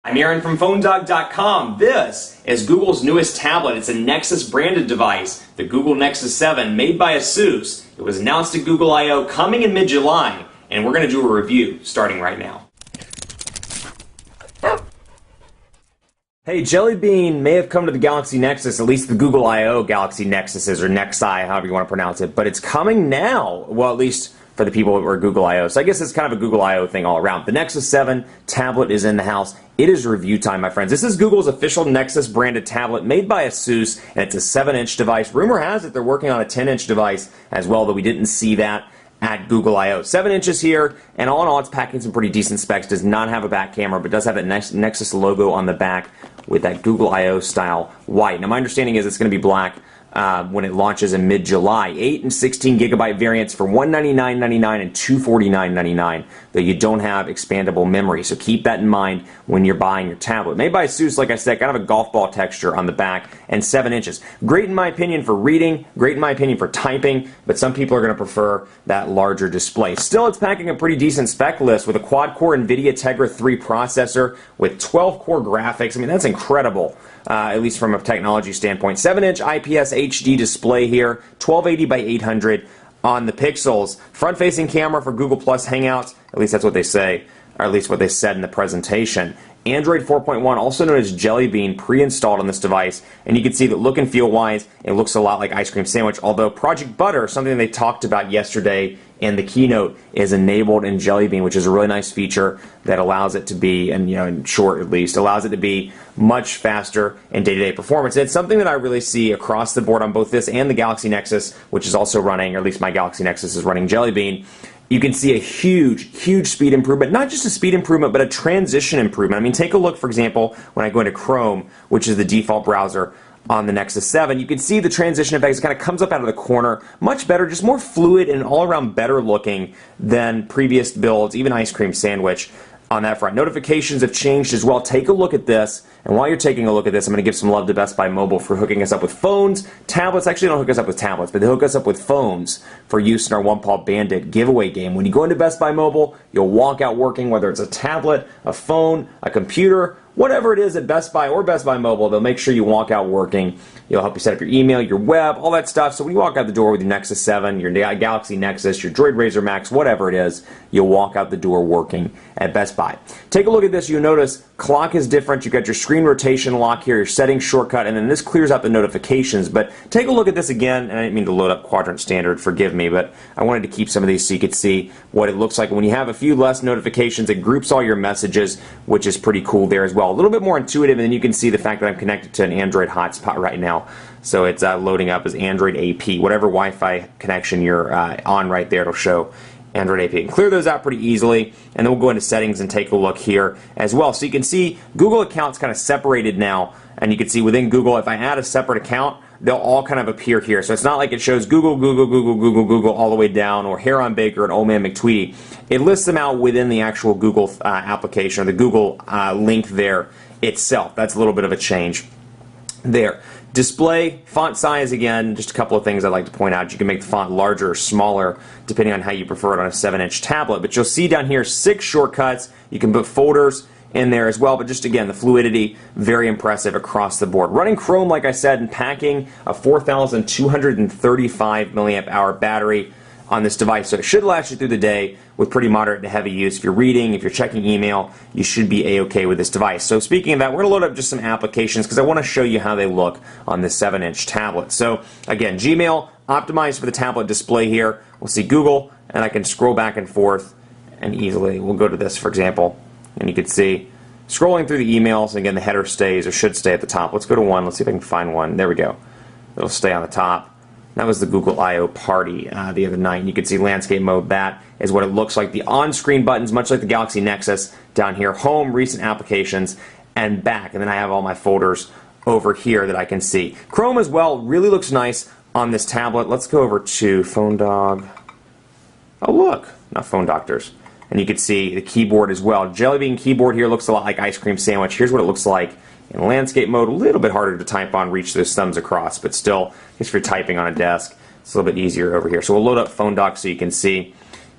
I'm Aaron from PhoneDog.com. This is Google's newest tablet. It's a Nexus branded device, the Google Nexus 7, made by ASUS. It was announced at Google I/O coming in mid-July, and we're going to do a review starting right now. Hey, Jelly Bean may have come to the Galaxy Nexus, at least the Google I/O Galaxy Nexuses, or Nexi, however you want to pronounce it, but it's coming now. Well, at least for the people who are Google I/O. So I guess it's kind of a Google I/O thing all around. The Nexus 7 tablet is in the house. It is review time, my friends. This is Google's official Nexus branded tablet made by ASUS, and it's a 7-inch device. Rumor has it they're working on a 10-inch device as well, though we didn't see that at Google I/O. 7 inches here, and all in all, it's packing some pretty decent specs. Does not have a back camera, but does have that Nexus logo on the back with that Google I/O style white. Now, my understanding is it's going to be black when it launches in mid-July. 8 and 16 gigabyte variants for $199.99 and $249.99, though you don't have expandable memory. So keep that in mind when you're buying your tablet. Made by ASUS, like I said, kind of a golf ball texture on the back, and 7 inches. Great in my opinion for reading, great in my opinion for typing, but some people are going to prefer that larger display. Still, it's packing a pretty decent spec list with a quad-core NVIDIA Tegra 3 processor with 12-core graphics. I mean, that's incredible. At least from a technology standpoint. 7-inch IPS HD display here, 1280 by 800 on the pixels. Front-facing camera for Google Plus Hangouts, at least that's what they say, or at least what they said in the presentation. Android 4.1, also known as Jelly Bean, pre-installed on this device, and you can see that look and feel-wise, it looks a lot like Ice Cream Sandwich, although Project Butter, something they talked about yesterday in the keynote, is enabled in Jelly Bean, which is a really nice feature that allows it to be, and in short at least, allows it to be much faster in day-to-day performance. And it's something that I really see across the board on both this and the Galaxy Nexus, which is also running, or at least my Galaxy Nexus is running Jelly Bean. You can see a huge speed improvement, not just a speed improvement, but a transition improvement. I mean, take a look, for example, when I go into Chrome, which is the default browser on the Nexus 7, you can see the transition effects. It kind of comes up out of the corner, much better, just more fluid and all around better looking than previous builds, even Ice Cream Sandwich on that front. Notifications have changed as well. Take a look at this, and while you're taking a look at this, I'm going to give some love to Best Buy Mobile for hooking us up with phones, tablets. Actually, they don't hook us up with tablets, but they hook us up with phones for use in our One Paw Bandit giveaway game. When you go into Best Buy Mobile, you'll walk out working, whether it's a tablet, a phone, a computer, whatever it is at Best Buy or Best Buy Mobile, they'll make sure you walk out working. It'll help you set up your email, your web, all that stuff. So when you walk out the door with your Nexus 7, your Galaxy Nexus, your Droid Razr Max, whatever it is, you'll walk out the door working at Best Buy. Take a look at this. You'll notice clock is different. You've got your screen rotation lock here, your settings shortcut, and then this clears out the notifications. But take a look at this again, and I didn't mean to load up Quadrant Standard, forgive me, but I wanted to keep some of these so you could see what it looks like. When you have a few less notifications, it groups all your messages, which is pretty cool there as well. A little bit more intuitive, and then you can see the fact that I'm connected to an Android hotspot right now. So it's loading up as Android AP. Whatever Wi-Fi connection you're on right there, it'll show Android AP. And clear those out pretty easily, and then we'll go into settings and take a look here as well. So you can see Google accounts kind of separated now, and you can see within Google, if I add a separate account, they'll all kind of appear here. So it's not like it shows Google all the way down, or Heron Baker and Old Man McTweety. It lists them out within the actual Google application, or the Google link there itself. That's a little bit of a change there. Display, font size, again, just a couple of things I'd like to point out. You can make the font larger or smaller depending on how you prefer it on a 7-inch tablet. But you'll see down here 6 shortcuts. You can put folders in there as well, but just again, the fluidity, very impressive across the board. Running Chrome, like I said, and packing a 4,235 milliamp hour battery on this device, so it should last you through the day with pretty moderate to heavy use. If you're reading, if you're checking email, you should be a-okay with this device. So speaking of that, we're going to load up just some applications because I want to show you how they look on this 7-inch tablet. So again, Gmail optimized for the tablet display here. We'll see Google, and I can scroll back and forth and easily, we'll go to this for example, and you can see scrolling through the emails, and again the header stays or should stay at the top. Let's go to one, let's see if I can find one. There we go. It'll stay on the top. That was the Google I/O party the other night. And you can see landscape mode. That is what it looks like. The on-screen buttons, much like the Galaxy Nexus, down here. Home, recent applications, and back. And then I have all my folders over here that I can see. Chrome as well really looks nice on this tablet. Let's go over to PhoneDog. Oh, look. Not Phone Doctors. And you can see the keyboard as well. Jelly Bean keyboard here looks a lot like Ice Cream Sandwich. Here's what it looks like in landscape mode. A little bit harder to type on, reach those thumbs across, but still, if you're typing on a desk, it's a little bit easier over here. So we'll load up PhoneDog so you can see.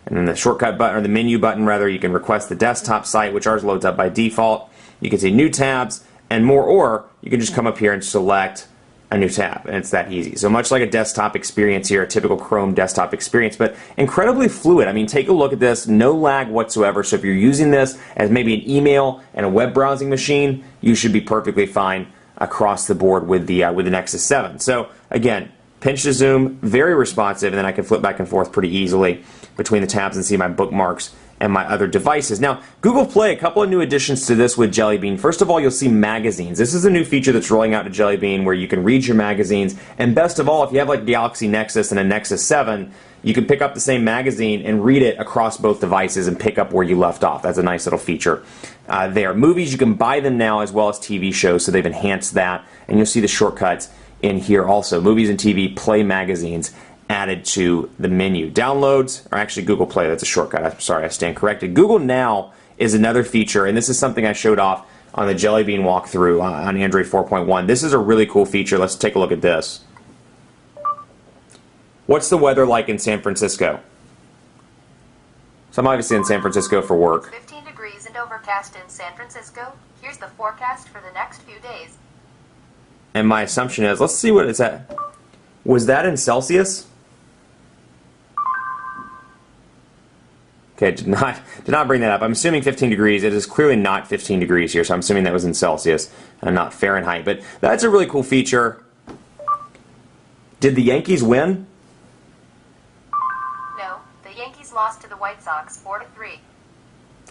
And then the shortcut button, or the menu button rather, you can request the desktop site, which ours loads up by default. You can see new tabs and more, or you can just come up here and select a new tab, and it's that easy. So much like a desktop experience here, a typical Chrome desktop experience, but incredibly fluid. I mean, take a look at this, no lag whatsoever. So if you're using this as maybe an email and a web browsing machine, you should be perfectly fine across the board with the Nexus 7. So again, pinch to zoom, very responsive, and then I can flip back and forth pretty easily between the tabs and see my bookmarks and my other devices. Now, Google Play, a couple of new additions to this with Jelly Bean. First of all, you'll see magazines. This is a new feature that's rolling out to Jelly Bean where you can read your magazines. And best of all, if you have like Galaxy Nexus and a Nexus 7, you can pick up the same magazine and read it across both devices and pick up where you left off. That's a nice little feature there. Movies, you can buy them now as well as TV shows, so they've enhanced that. And you'll see the shortcuts in here also. Movies and TV, Play magazines added to the menu. Downloads, or actually Google Play, that's a shortcut. I'm sorry, I stand corrected. Google Now is another feature, and this is something I showed off on the Jelly Bean walkthrough on Android 4.1. This is a really cool feature. Let's take a look at this. What's the weather like in San Francisco? So I'm obviously in San Francisco for work. 15 degrees and overcast in San Francisco. Here's the forecast for the next few days. And my assumption is, let's see what it's at. Was that in Celsius? Okay, did not bring that up. I'm assuming 15 degrees. It is clearly not 15 degrees here, so I'm assuming that was in Celsius and not Fahrenheit. But that's a really cool feature. Did the Yankees win? No, the Yankees lost to the White Sox 4-3.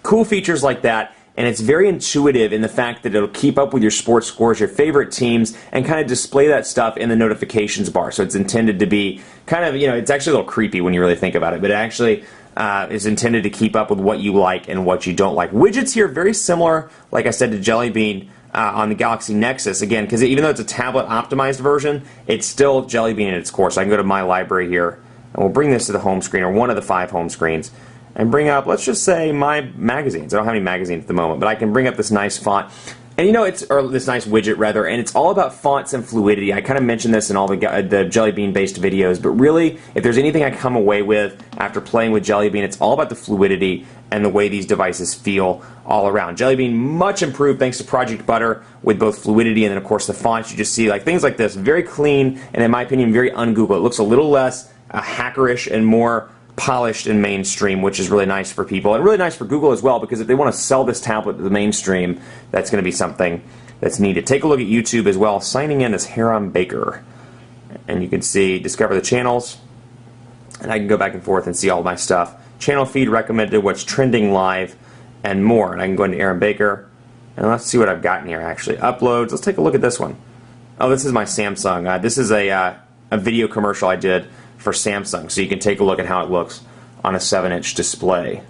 Cool features like that, and it's very intuitive in the fact that it'll keep up with your sports scores, your favorite teams, and kind of display that stuff in the notifications bar. So it's intended to be kind of, it's actually a little creepy when you really think about it, but it actually is intended to keep up with what you like and what you don't like. Widgets here, very similar, like I said, to Jelly Bean on the Galaxy Nexus. Again, because even though it's a tablet-optimized version, it's still Jelly Bean at its core. So I can go to My Library here, and we'll bring this to the home screen, or one of the 5 home screens, and bring up, let's just say, my magazines. I don't have any magazines at the moment, but I can bring up this nice font. And or this nice widget rather, and it's all about fonts and fluidity. I kind of mentioned this in all the Jelly Bean based videos, but really, if there's anything I come away with after playing with Jelly Bean, it's all about the fluidity and the way these devices feel all around. Jelly Bean much improved thanks to Project Butter with both fluidity and then of course the fonts. You just see like things like this, very clean and in my opinion very un-Google. It looks a little less hackerish and more polished and mainstream, which is really nice for people and really nice for Google as well, because if they want to sell this tablet to the mainstream, that's going to be something that's needed. Take a look at YouTube as well. Signing in as Haram Baker, and you can see discover the channels, and I can go back and forth and see all my stuff. Channel feed, recommended, what's trending live, and more. And I can go into Aaron Baker, and let's see what I've gotten here actually. Uploads. Let's take a look at this one. Oh, this is my Samsung. This is a video commercial I did for Samsung, so you can take a look at how it looks on a 7-inch display.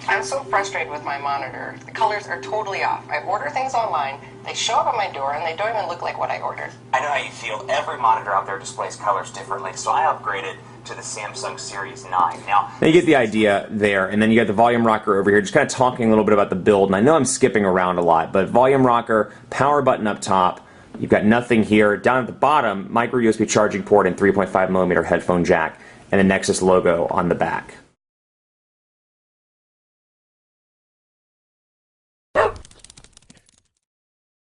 I'm so frustrated with my monitor. The colors are totally off. I order things online, they show up at my door, and they don't even look like what I ordered. I know how you feel. Every monitor out there displays colors differently, so I upgraded to the Samsung Series 9. Now you get the idea there, and then you got the volume rocker over here, just kind of talking a little bit about the build, and I know I'm skipping around a lot, but volume rocker, power button up top, you've got nothing here. Down at the bottom, micro USB charging port and 3.5mm headphone jack, and the Nexus logo on the back.